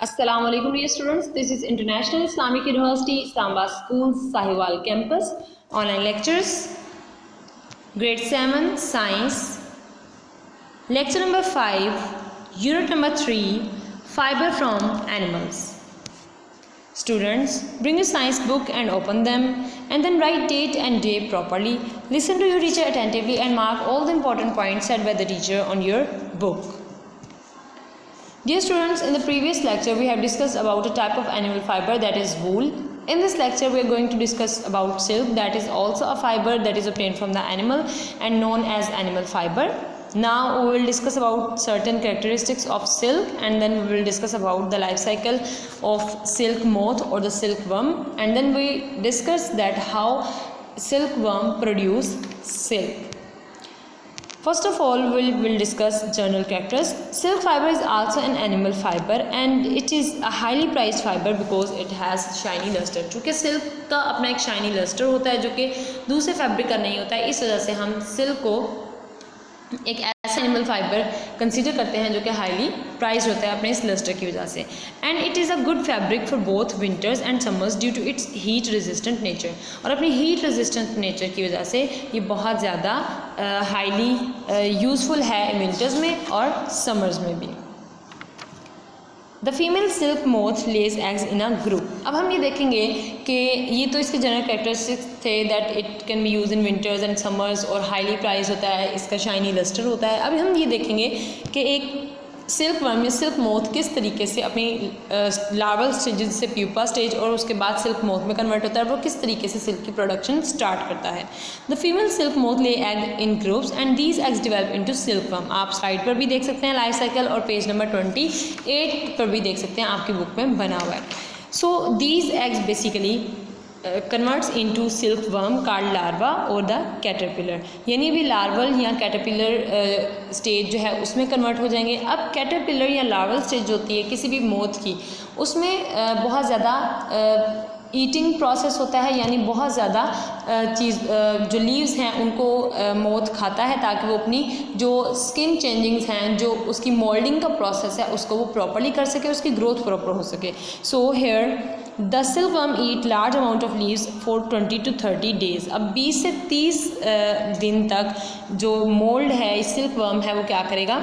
Assalamu alaikum dear students, this is International Islamic University Islamabad School Sahiwal campus online lectures grade 7 science lecture number 5 unit number 3 fiber from animals. Students, bring your science book and open them and then write date and day properly. Listen to your teacher attentively and mark all the important points said by the teacher on your book. Dear students, in the previous lecture we have discussed about a type of animal fiber, that is wool. In this lecture we are going to discuss about silk, that is also a fiber that is obtained from the animal and known as animal fiber. Now we will discuss about certain characteristics of silk and then we will discuss about the life cycle of silk moth or the silkworm, and then we discuss that how silkworm produce silk. First of all, we will discuss general characters. Silk fiber is also an animal fiber and it is a highly prized fiber because it has shiny luster. चूँकि silk का अपना एक shiny luster होता है जो कि दूसरे fabric का नहीं होता है, इस वजह से हम silk को एक ऐसा एनिमल फाइबर कंसीडर करते हैं जो कि हाईली प्राइज होता है अपने इस लस्टर की वजह से. And it is a good fabric for both winters and summers due to its heat resistant nature. और अपनी हीट रेजिस्टेंट नेचर की वजह से ये बहुत ज़्यादा हाईली यूज़फुल है विंटर्स में और समर्स में भी. The female silk moth Lay's eggs in a group. अब हम ये देखेंगे कि ये तो इसके जनरल कैरेक्टरिस्टिक्स थे that it can be use in winters and summers और हाईली प्राइस होता है, इसका शाइनी लस्टर होता है. अभी हम ये देखेंगे कि एक सिल्क वर्म या सिल्क मोथ किस तरीके से अपनी लार्वल स्टेज से प्यूपा स्टेज और उसके बाद सिल्क मोथ में कन्वर्ट होता है, वो किस तरीके से सिल्क की प्रोडक्शन स्टार्ट करता है. द फीमेल सिल्क मोथ ले egg in groups and these eggs develop into silk worm. आप स्लाइड पर भी देख सकते हैं लाइफ साइकिल और पेज नंबर 28 पर भी देख सकते हैं, आपकी बुक में बना हुआ है. So these eggs basically converts into silk worm card larva और द कैटरपिलर. यानी अभी लार्वल या कैटरपिलर स्टेज जो है उसमें कन्वर्ट हो जाएंगे. अब कैटरपिलर या लार्वल स्टेज जो होती है किसी भी मोथ की, उसमें बहुत ज़्यादा ईटिंग प्रोसेस होता है, यानी बहुत ज़्यादा चीज़ जो लीव्स हैं उनको मोथ खाता है ताकि वो अपनी जो स्किन चेंजिंग्स हैं, जो उसकी मोल्डिंग का प्रोसेस है उसको वो प्रॉपर्ली कर सके, उसकी ग्रोथ प्रॉपर हो सके. So here the silkworm eat large amount of leaves for 20 to 30 days. अब 20 से 30 दिन तक जो मोल्ड है सिल्कवर्म है वो क्या करेगा,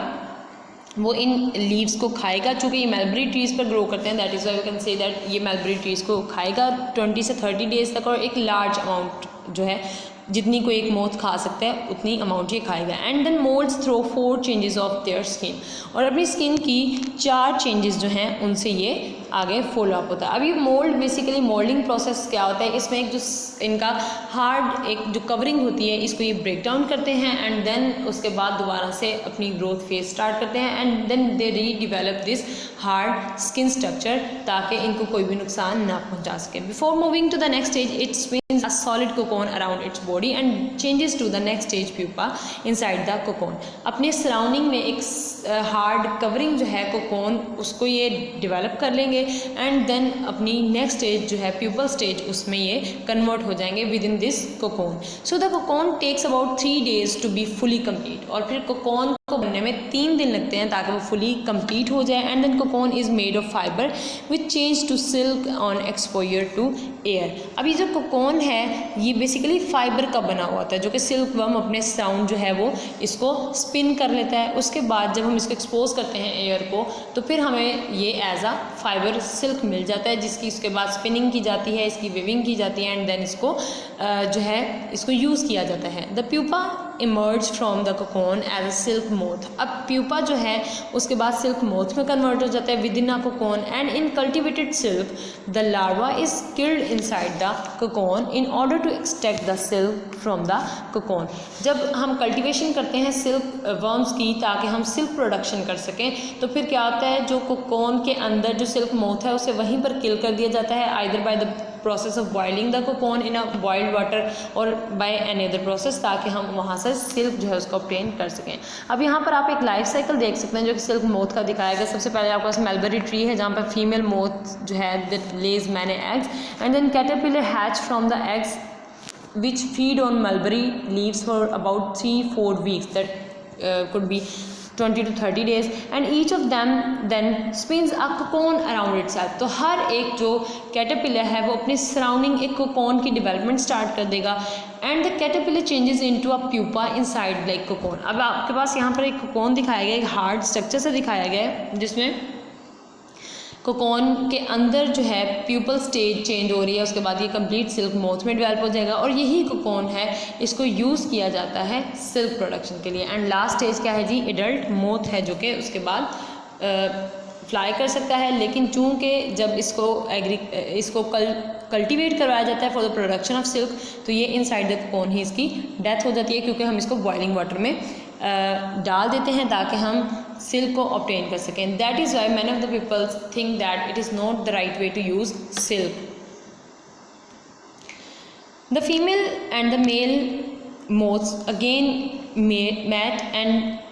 वो इन लीव्स को खाएगा. चूँकि ये मलबरी ट्रीज़ पर ग्रो करते हैं, that is why we can say that ये मलबरी ट्रीज़ को खाएगा 20 से 30 डेज़ तक, और एक लार्ज अमाउंट जो है जितनी कोई एक मोथ खा सकता है उतनी अमाउंट ये खाएगा. And then moults through 4 changes of their skin. और अपनी स्किन की 4 चेंजेस जो हैं उनसे ये आगे फॉलो अप होता है. अब ये मोल्ड बेसिकली मोल्डिंग प्रोसेस क्या होता है, इसमें एक जो इनका हार्ड एक जो कवरिंग होती है इसको ये ब्रेक डाउन करते हैं एंड देन उसके बाद दोबारा से अपनी ग्रोथ फेज स्टार्ट करते हैं and then they redevelop this hard skin structure ताकि इनको कोई भी नुकसान ना पहुंचा सके. Before moving to the next stage it spins a solid cocoon around its body and changes to the next stage pupa inside the cocoon. अपने surrounding में एक हार्ड कवरिंग जो है कोकोन उसको ये डेवलप कर लेंगे एंड देन अपनी नेक्स्ट स्टेज जो है प्यूपल स्टेज उसमें ये कन्वर्ट हो जाएंगे within this cocoon. So the cocoon takes about 3 days to be fully complete. और फिर कोकोन को बनने में 3 दिन लगते हैं ताकि वो फुली कंप्लीट हो जाए. And then cocoon is made of fibre which change to silk on exposure to air. अभी जो कोकोन है ये बेसिकली फाइबर का बना हुआ होता है जो कि सिल्क वर्म अपने साउंड जो है वो इसको स्पिन कर लेता है. उसके बाद जब हम इसको एक्सपोज करते हैं एयर को तो फिर हमें ये एज अ फाइबर सिल्क मिल जाता है जिसकी उसके बाद स्पिनिंग की जाती है, इसकी विविंग की जाती है एंड देन इसको जो है इसको यूज़ किया जाता है. The pupa emerge from the cocoon as a silk moth. अब प्यूपा जो है उसके बाद सिल्क मोथ में कन्वर्ट हो जाता है within a cocoon and in cultivated silk the larva is killed inside the cocoon in order to extract the silk from the cocoon. जब हम कल्टिवेशन करते हैं सिल्क वर्म्स की ताकि हम सिल्क प्रोडक्शन कर सकें तो फिर क्या होता है, जो कोकोन के अंदर जो सिल्क मोथ है उसे वहीं पर किल कर दिया जाता है either by the process of boiling the cocoon in a boiled water और बाय एनी अदर प्रोसेस ताकि हम वहाँ से सिल्क जो है उसको ऑब्टेन कर सकें. अब यहाँ पर आप एक लाइफ साइकिल देख सकते हैं जो कि सिल्क मोथ का दिखाया गया. सबसे पहले आपके पास मलबरी ट्री है जहाँ पर फीमेल मोथ जो है that lays many eggs and then caterpillar hatch from the eggs which feed on mulberry leaves for about 3-4 weeks. That could be 20 to 30 days and each of them then spins a cocoon around itself. तो हर एक जो caterpillar है वो अपने surrounding एक cocoon की development start कर देगा and the caterpillar changes into a pupa inside like cocoon. अब आपके पास यहाँ पर एक कोकोन दिखाया गया है, एक हार्ड स्ट्रक्चर से दिखाया गया है जिसमें कोकोन के अंदर जो है प्यूपल स्टेज चेंज हो रही है, उसके बाद ये कंप्लीट सिल्क मोथ में डेवलप हो जाएगा और यही कोकोन है, इसको यूज़ किया जाता है सिल्क प्रोडक्शन के लिए. एंड लास्ट स्टेज क्या है जी, एडल्ट मोथ है जो कि उसके बाद फ्लाई कर सकता है. लेकिन चूँकि जब इसको कल्टीवेट करवाया जाता है for the production of silk तो ये इनसाइड द कोकोन ही इसकी डेथ हो जाती है क्योंकि हम इसको बॉइलिंग वाटर में डाल देते हैं ताकि हम सिल्क को ऑब्टेन कर सकें. That is why many of the peoples think that it is not the right way to use silk. The female and the male moths again mate and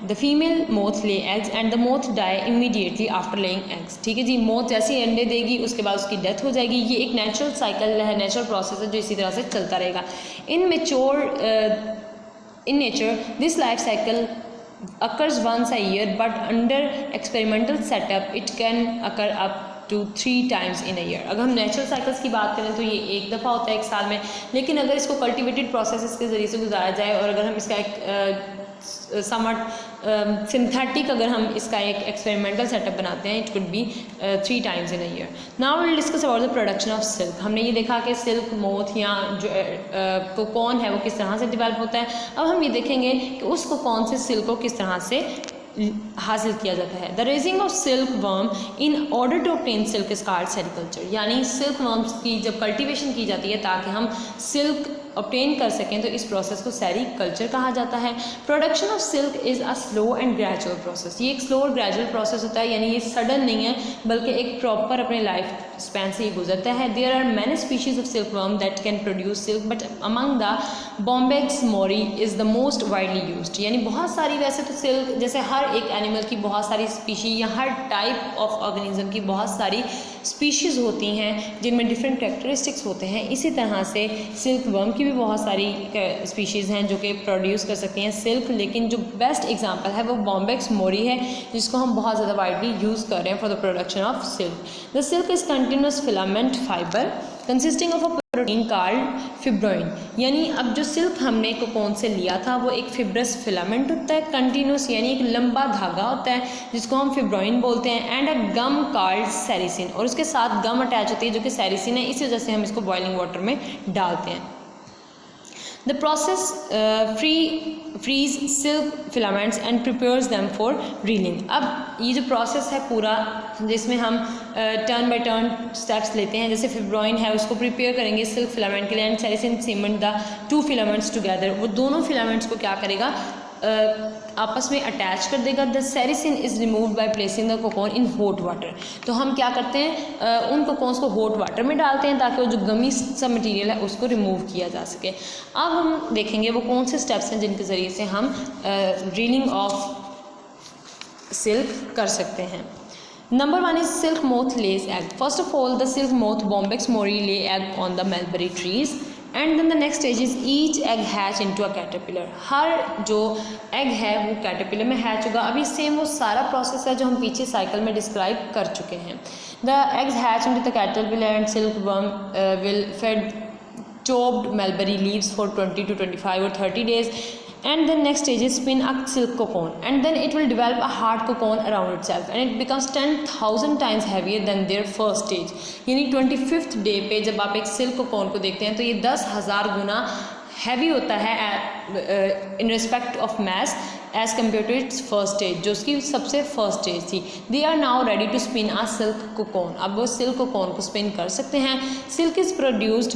the female moth lay eggs and the moth die immediately after laying eggs. ठीक है जी, moth जैसे ही अंडे देगी उसके बाद उसकी death हो जाएगी. ये एक नेचुरल साइकिल है, नेचुरल प्रोसेस है जो इसी तरह से चलता रहेगा. In nature this life cycle occurs once a year but under experimental setup it can occur up to 3 times in a year. अगर हम नेचुरल साइकिल्स की बात करें तो ये एक दफ़ा होता है एक साल में, लेकिन अगर इसको कल्टिवेटेड प्रोसेस के ज़रिए से गुजारा जाए और अगर हम इसका एक समवट सिंथेटिक अगर हम इसका एक एक्सपेरिमेंटल सेटअप बनाते हैं it could be 3 times in a year. Now will discuss about the production of silk. हमने ये देखा कि सिल्क मोथ या जो कोकोन है वो किस तरह से डेवलप होता है. अब हम ये देखेंगे कि उस कोकोन से सिल्क को किस तरह से हासिल किया जाता है. The raising of silk worm in order to obtain silk is called sericulture. यानी सिल्क वर्म्स की जब कल्टीवेशन की जाती है ताकि हम सिल्क ऑब्टेन कर सकें तो इस प्रोसेस को सेरिकल्चर कहा जाता है. Production of silk is a slow and gradual process. ये एक स्लो और ग्रेजुअल प्रोसेस होता है, यानी ये सडन नहीं है बल्कि एक प्रॉपर अपने लाइफ स्पैन से ही गुजरता है. There are many species of silk worm that can produce silk but among the Bombyx mori is the most widely used. यानी बहुत सारी, वैसे तो सिल्क जैसे हर एक एनिमल की बहुत सारी स्पीशी या हर टाइप ऑफ ऑर्गेनिज्म की बहुत सारी स्पीशीज़ होती हैं जिनमें डिफरेंट कैरेक्टरिस्टिक्स होते हैं, इसी तरह से सिल्क वर्म की भी बहुत सारी स्पीशीज़ हैं जो कि प्रोड्यूस कर सकती हैं सिल्क. लेकिन जो बेस्ट एग्जांपल है वो बॉम्बेक्स मोरी है जिसको हम बहुत ज़्यादा वाइडली यूज़ कर रहे हैं for the production of silk. The silk is continuous filament fibre consisting of a protein called fibroin. यानी अब जो सिल्क हमने कोकोन से लिया था वो एक फिब्रस फिलामेंट होता है, कंटिन्यूस यानी एक लंबा धागा होता है जिसको हम फिब्रोइन बोलते हैं, and a gum called sericin. और उसके साथ गम अटैच होती है जो कि सेरिसिन है, इसी वजह से हम इसको बॉइलिंग वाटर में डालते हैं. The process frees silk filaments and prepares them for reeling. अब ये जो प्रोसेस है पूरा जिसमें हम टर्न बाय टर्न स्टेप्स लेते हैं, जैसे फिब्रोइन है उसको प्रिपेयर करेंगे सिल्क फिलामेंट के लिए and sericin cement the 2 filaments together. वो दोनों फिलामेंट्स को क्या करेगा, आपस में अटैच कर देगा. The sericin is removed by placing the cocoon in hot water. तो हम क्या करते हैं, उन कोकोन्स को हॉट वाटर में डालते हैं ताकि वो जो गमी सा मटेरियल है उसको रिमूव किया जा सके. अब हम देखेंगे वो कौन से स्टेप्स हैं जिनके ज़रिए से हम रीलिंग ऑफ सिल्क कर सकते हैं. Number 1 is silk moth lays egg. First of all, the silk moth Bombyx mori lay egg on the mulberry trees, and then the next stage is each egg hatch into a caterpillar. हर जो egg है वो caterpillar में hatch होगा. अभी same वो सारा process है जो हम पीछे cycle में describe कर चुके हैं. The eggs hatch into the caterpillar and silkworm will fed chopped mulberry leaves for 20 to 25 or 30 days. And the next stage is spin a silk cocoon, and then it will develop a hard cocoon around itself, and it becomes 10,000 times heavier than their first stage. यानी 25th day पे जब आप एक silk cocoon को देखते हैं तो ये 10,000 गुना हैवी होता है in respect of mass as compare to its first stage, जो उसकी सबसे फर्स्ट स्टेज थी. They are now ready to spin a silk cocoon. अब वो सिल्क कोकोन को स्पिन कर सकते हैं. Silk is produced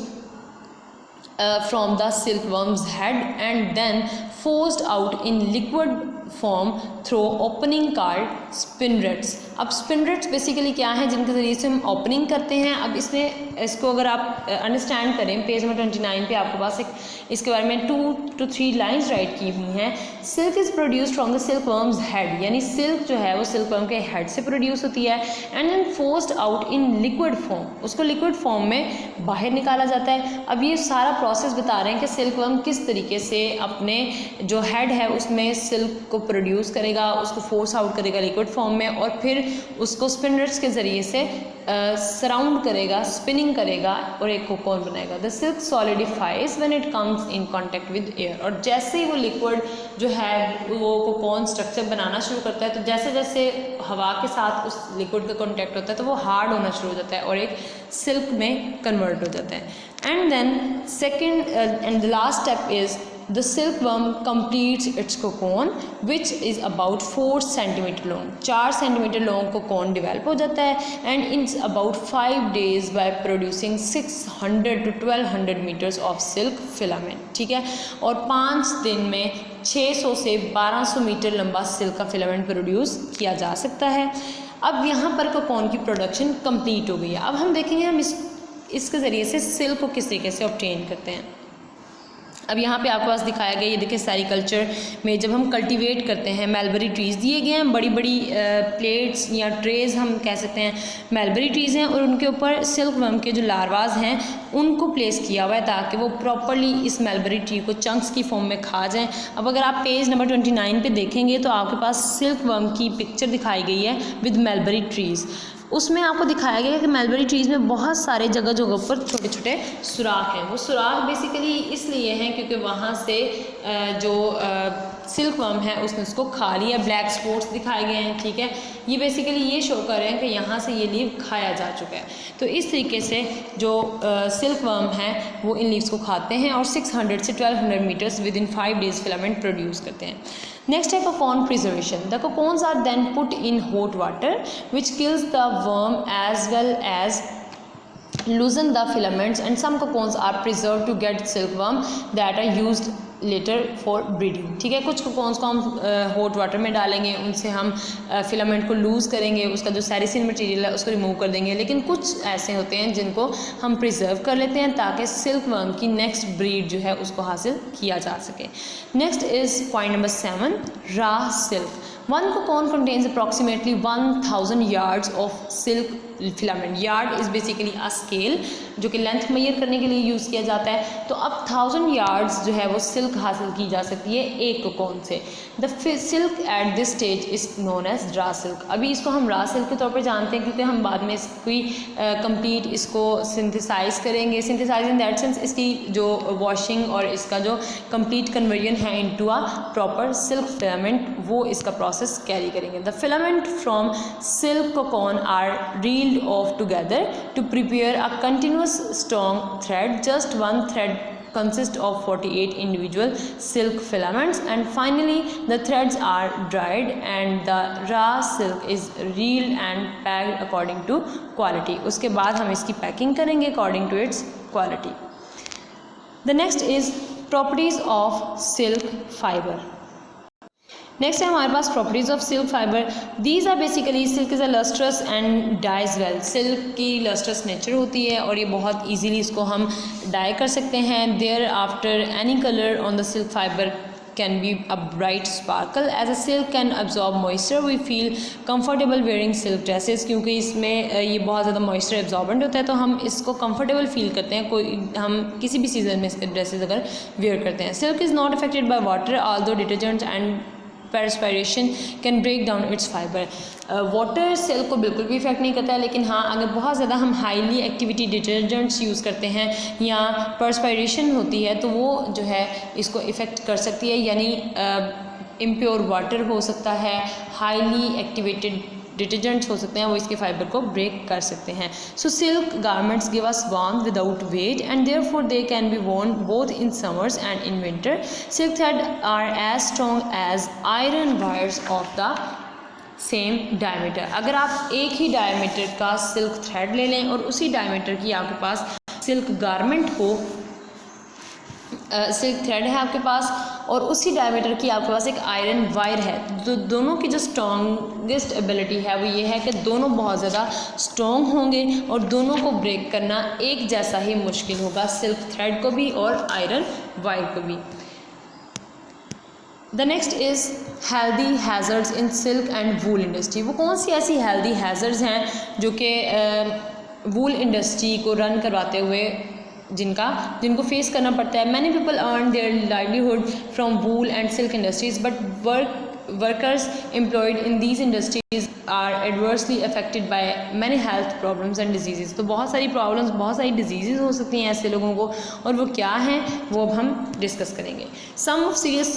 from the silkworm's head and then forced out in liquid form through opening called spinnerets. अब spinnerets basically क्या है जिनके ज़रिए से हम ओपनिंग करते हैं. अब इसमें इसको अगर आप अंडरस्टैंड करें पेज नंबर 29 पे आपके पास एक इसके बारे में 2 to 3 लाइन्स राइट की हुई हैं. Silk is produced from the silkworm's head, यानी सिल्क जो है वो सिल्कवर्म के हेड से प्रोड्यूस होती है, and then forced out in liquid form, उसको लिक्विड फॉर्म में बाहर निकाला जाता है. अब ये सारा प्रोसेस बता रहे हैं कि सिल्कवर्म किस तरीके से अपने जो हेड है उसमें सिल्क को प्रोड्यूस करेगा, उसको फोर्स आउट करेगा लिक्विड फॉर्म में, और फिर उसको स्पिनर्स के ज़रिए से सराउंड करेगा, स्पिनिंग करेगा और एक कोकोन बनाएगा। The silk solidifies when it comes in contact with air, और जैसे ही वो लिक्विड जो है वो कोकोन स्ट्रक्चर बनाना शुरू करता है, तो जैसे जैसे हवा के साथ उस लिक्विड का कॉन्टैक्ट होता है तो वो हार्ड होना शुरू हो जाता है और एक सिल्क में कन्वर्ट हो जाता है। And then second and the last step is the silkworm completes its cocoon which is about 4 centimeter long, 4 centimetre long cocoon develop हो जाता है and in about 5 days by producing 600 to 1200 meters of silk filament, ठीक है। और 5 दिन में 600 से 1200 metre लंबा सिल्क का फिलामेंट प्रोड्यूस किया जा सकता है। अब यहाँ पर कोकोन की प्रोडक्शन कंप्लीट हो गई है। अब हम देखेंगे हम इसके ज़रिए से सिल्क को किस तरीके से ऑब्टेन करते हैं। अब यहाँ पे आपके पास दिखाया गया, ये देखिए सेरिकल्चर में जब हम कल्टीवेट करते हैं, मलबरी ट्रीज़ दिए गए हैं, बड़ी बड़ी प्लेट्स या ट्रेज़ हम कह सकते हैं मलबरी ट्रीज़ हैं, और उनके ऊपर सिल्कवर्म के जो लार्वाज हैं उनको प्लेस किया हुआ है ताकि वो प्रॉपरली इस मलबरी ट्री को चंक्स की फॉर्म में खा जाएं। अब अगर आप पेज नंबर 29 पे देखेंगे तो आपके पास सिल्कवर्म की पिक्चर दिखाई गई है विद मलबरी ट्रीज़। उसमें आपको दिखाया गया है कि मलबरी ट्रीज़ में बहुत सारे जगह जगह पर छोटे छोटे सुराख हैं। वो सुराख बेसिकली इसलिए हैं क्योंकि वहाँ से जो सिल्कवर्म है उसने उसको खा लिया। ब्लैक स्पॉट्स दिखाए गए हैं, ठीक है। ये बेसिकली ये शो कर रहे हैं कि यहाँ से ये लीव खाया जा चुका है। तो इस तरीके से जो सिल्कवर्म है वो इन लीव्स को खाते हैं और 600 से 1200 metres within 5 days filament produce करते हैं। Next है cocoon preservation. The cocoons are then put in hot water which kills the worm as well as loosen the filaments, and some cocoons are preserved to get silkworm that are used later for breeding, ठीक है। कुछ कोकोन्स को हम hot water में डालेंगे, उनसे हम filament को लूज़ करेंगे, उसका जो सैरिसिन मटेरियल है उसको रिमूव कर देंगे, लेकिन कुछ ऐसे होते हैं जिनको हम प्रिजर्व कर लेते हैं ताकि सिल्कवर्म की नेक्स्ट ब्रीड जो है उसको हासिल किया जा सके। Next is point number 7, raw silk. One cocoon contains approximately 1000 yards of silk filament. Yard is basically a scale जो कि लेंथ मेजर करने के लिए यूज़ किया जाता है। तो अब 1000 yards जो है वो सिल्क हासिल की जा सकती है एक कोकोन से। The silk at this stage is known as raw silk. अभी इसको हम रॉ सिल्क के तौर पर जानते हैं क्योंकि हम बाद में इसकी कंप्लीट इसको सिंथेसाइज करेंगे। सिंथेसाइज इन दैट सेंस इसकी जो वॉशिंग और इसका जो कंप्लीट कन्वर्जन है into a proper silk filament, वो इसका प्रोसेस कैरी करेंगे। The filament from silk cocoon are reeled off together to prepare a continuous strong thread. Just one thread consists of 48 individual silk filaments, and finally the threads are dried and the raw silk is reeled and packed according to quality. उसके बाद हम इसकी packing करेंगे according to its quality. The next is properties of silk fiber. Next है हमारे पास properties of silk fibre. These are basically, silk is a lustrous and dyes well. Silk की lustrous nature होती है और ये बहुत इजीली इसको हम डाई कर सकते हैं। Thereafter any colour on the silk fibre can be a bright sparkle. As a silk can absorb moisture, we feel comfortable wearing silk dresses. क्योंकि इसमें ये बहुत ज़्यादा moisture absorbent होता है तो हम इसको comfortable feel करते हैं। कोई हम किसी भी सीज़न में इसके ड्रेसेस अगर वेयर करते हैं। Silk is not affected by water, although detergents and perspiration can break down its fiber. Water silk को बिल्कुल भी इफेक्ट नहीं करता है, लेकिन हाँ अगर बहुत ज़्यादा हम हाईली एक्टिविटी डिटर्जेंट्स यूज़ करते हैं या पर्सपायरेशन होती है तो वो जो है इसको इफ़ेक्ट कर सकती है। यानी इम्प्योर वाटर हो सकता है, हाईली एक्टिवेटेड डिटर्जेंट्स हो सकते हैं, वो इसके फाइबर को ब्रेक कर सकते हैं। So silk garments give us warmth without weight and therefore they can be worn both in summers and in winter. Silk thread are as strong as iron wires of the same diameter. अगर आप एक ही diameter का silk thread ले लें और उसी diameter की आपके पास सिल्क गारमेंट हो, सिल्क थ्रेड है आपके पास और उसी डायमीटर की आपके पास एक आयरन वायर है, तो दोनों की जो स्ट्रॉन्गेस्ट एबिलिटी है वो ये है कि दोनों बहुत ज़्यादा स्ट्रॉन्ग होंगे और दोनों को ब्रेक करना एक जैसा ही मुश्किल होगा, सिल्क थ्रेड को भी और आयरन वायर को भी। The next is healthy hazards in silk and wool industry. वो कौन सी ऐसी हेल्दी हैज़र्ड्स हैं जो कि वूल इंडस्ट्री को रन करवाते हुए जिनको फेस करना पड़ता है। Many people earn their livelihood from wool and silk industries but work workers employed in these industries are adversely affected by many health problems and diseases. तो बहुत सारी प्रॉब्लम्स, बहुत सारी डिजीज़ हो सकती हैं ऐसे लोगों को, और वो क्या हैं वो अब हम डिस्कस करेंगे. Some of serious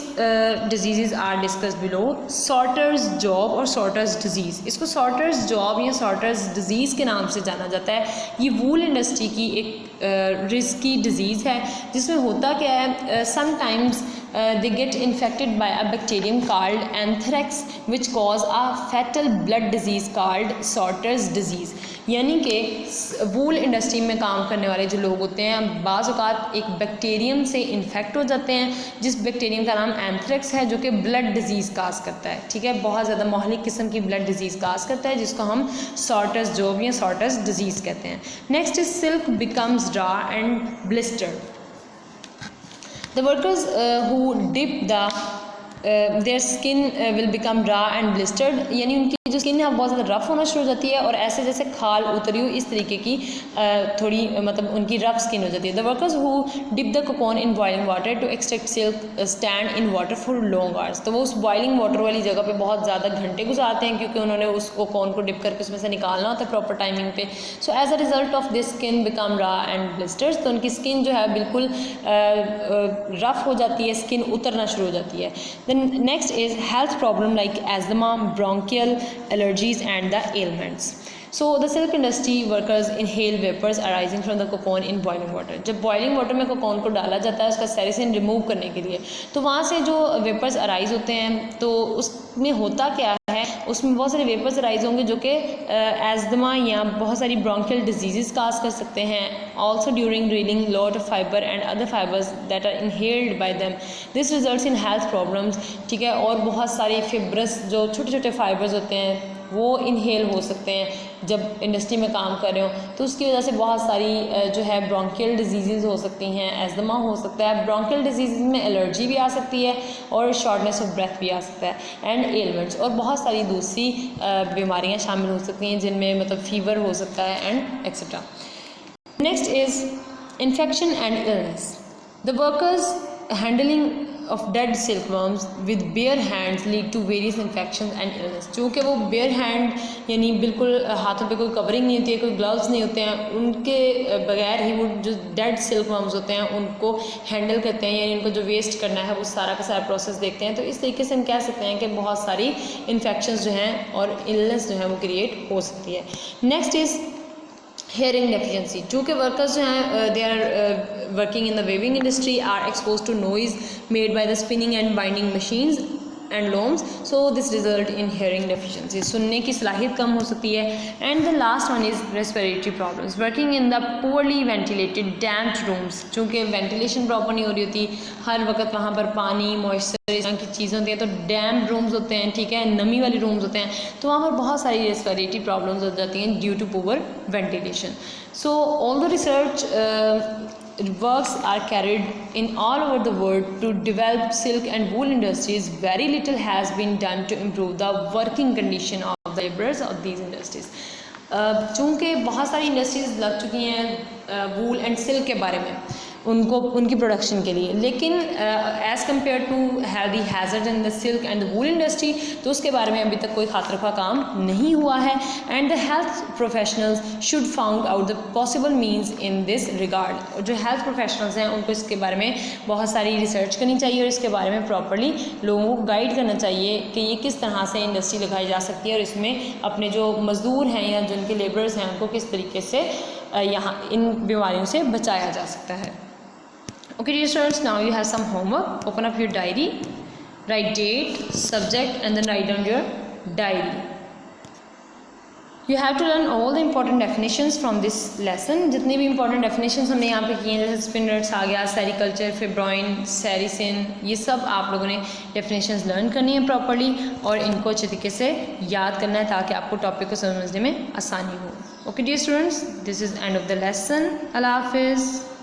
diseases are discussed below. Sorter's job और Sorter's disease. इसको Sorter's job या Sorter's disease के नाम से जाना जाता है. ये वूल इंडस्ट्री की एक रिस्की डिजीज़ है जिसमें होता क्या है, sometimes they get infected by a bacterium called anthrax which cause a fatal blood disease called Sorter's disease. यानी कि वूल इंडस्ट्री में काम करने वाले जो लोग होते हैं बाज़ औक़ात एक बैक्टीरियम से इन्फेक्ट हो जाते हैं, जिस बैक्टीरियम का नाम एंथ्रेक्स है, जो कि ब्लड डिजीज़ काज करता है. ठीक है, बहुत ज़्यादा महलिक किस्म की ब्लड डिजीज़ काज करता है जिसको हम सॉर्टर्स जॉब या सॉर्टर्स डिजीज़ कहते हैं. Next is silk becomes draw and blister. The workers who dip their skin will become raw and blistered. यानी उनकी जो स्किन है बहुत ज़्यादा रफ़ होना शुरू हो जाती है और ऐसे जैसे खाल उतरी हो इस तरीके की थोड़ी मतलब उनकी रफ़ स्किन हो जाती है. The workers who dip the cocoon in boiling water to extract silk stand in water for long hours. तो वो उस बॉइलिंग वाटर वाली जगह पे बहुत ज़्यादा घंटे गुजारते हैं क्योंकि उन्होंने उस कोकोन को डिप करके उसमें से निकालना होता है प्रॉपर टाइमिंग पे. So as a result of this skin become raw and blisters. तो उनकी स्किन जो है बिल्कुल रफ़ हो जाती है, स्किन उतरना शुरू हो जाती है. Then next is health problem like asthma, bronchial allergies and the ailments. So the silk industry workers inhale vapors arising from the cocoon in boiling water. जब boiling water में कोकोन को डाला जाता है उसका सेरिसिन रिमूव करने के लिए, तो वहाँ से जो वेपर्स अराइज होते हैं तो उसमें होता क्या है, उसमें बहुत सारे वेपर्स अराइज होंगे जो कि एजमा या बहुत सारी ब्रोंकियल डिजीज़ काज कर सकते हैं. Also during drilling lot of fibre and other fibres that are inhaled by them. This results in health problems. ठीक है, और बहुत सारी फिब्रस जो छोटे छोटे फाइबर्स होते हैं वो इनहेल हो सकते हैं जब इंडस्ट्री में काम कर रहे हो, तो उसकी वजह से बहुत सारी जो है ब्रोंकियल डिजीज़ हो सकती हैं, एजमा हो सकता है. ब्रोंकियल डिजीज़ में एलर्जी भी आ सकती है और शॉर्टनेस ऑफ ब्रेथ भी आ सकता है एंड एलमेंट्स, और बहुत सारी दूसरी बीमारियां शामिल हो सकती हैं जिनमें मतलब फीवर हो सकता है and etcetera. Next is infection and illness. The workers handling of dead silkworms with bare hands lead to various infections and illness. चूँकि वो bare hand यानी बिल्कुल हाथों पे कोई कवरिंग नहीं होती है, कोई ग्लव्स नहीं होते हैं, उनके बगैर ही वो जो डेड सिल्कवर्म्स होते हैं उनको हैंडल करते हैं, यानी उनको जो वेस्ट करना है वो सारा का सारा प्रोसेस देखते हैं. तो इस तरीके से हम कह सकते हैं कि बहुत सारी इन्फेक्शंस जो हैं और इलनेस जो है वो क्रिएट हो सकती है. Next is hearing deficiency. चूँकि वर्कर्स जो हैं they are working in the weaving industry are expose to noise made by the spinning and binding machines and looms, so this result in hearing deficiency. सुनने की सलाहियत कम हो सकती है. And the last one is respiratory problems. Working in the poorly ventilated damped rooms. चूँकि ventilation proper नहीं हो रही होती, हर वक्त वहाँ पर पानी मॉइस्चर इस तरह की चीज़ें होती हैं, तो डैम्प्ड रूम्स होते हैं, ठीक है, नमी वाले रूम्स होते हैं, तो वहाँ पर बहुत सारी रेस्पिरेटरी प्रॉब्लम्स हो जाती हैं due to poor ventilation. So all the research works are carried in all over the world to develop silk and wool industries. Very little has been done to improve the working condition of the laborers of these industries. चूँकि बहुत सारी industries लग चुकी हैं wool and silk के बारे में उनको उनकी प्रोडक्शन के लिए, लेकिन as compare to the hazard in the silk and the wool industry, तो उसके बारे में अभी तक कोई खातिर ख्वाह काम नहीं हुआ है. And the health professionals should found out the possible means in this regard. और जो हेल्थ प्रोफेशनल्स हैं उनको इसके बारे में बहुत सारी रिसर्च करनी चाहिए और इसके बारे में प्रॉपरली लोगों को गाइड करना चाहिए कि ये किस तरह से इंडस्ट्री लगाई जा सकती है और इसमें अपने जो मज़दूर हैं या जो उनके लेबरर्स हैं उनको किस तरीके से यहाँ इन बीमारियों से बचाया जा सकता है. Okay dear students, now you have some homework. Open up your diary, write date, subject and then write down your diary. You have to learn all the important definitions from this lesson. जितनी भी important definitions हमने यहाँ पे किए हैं जैसे spinners आ गया, sericulture, फिब्रोइन, sericin, ये सब आप लोगों ने definitions learn करनी है properly और इनको अच्छे तरीके से याद करना है ताकि आपको टॉपिक को समझने में आसानी हो. Okay dear students, this is end of the lesson. अल्लाह हाफिज़.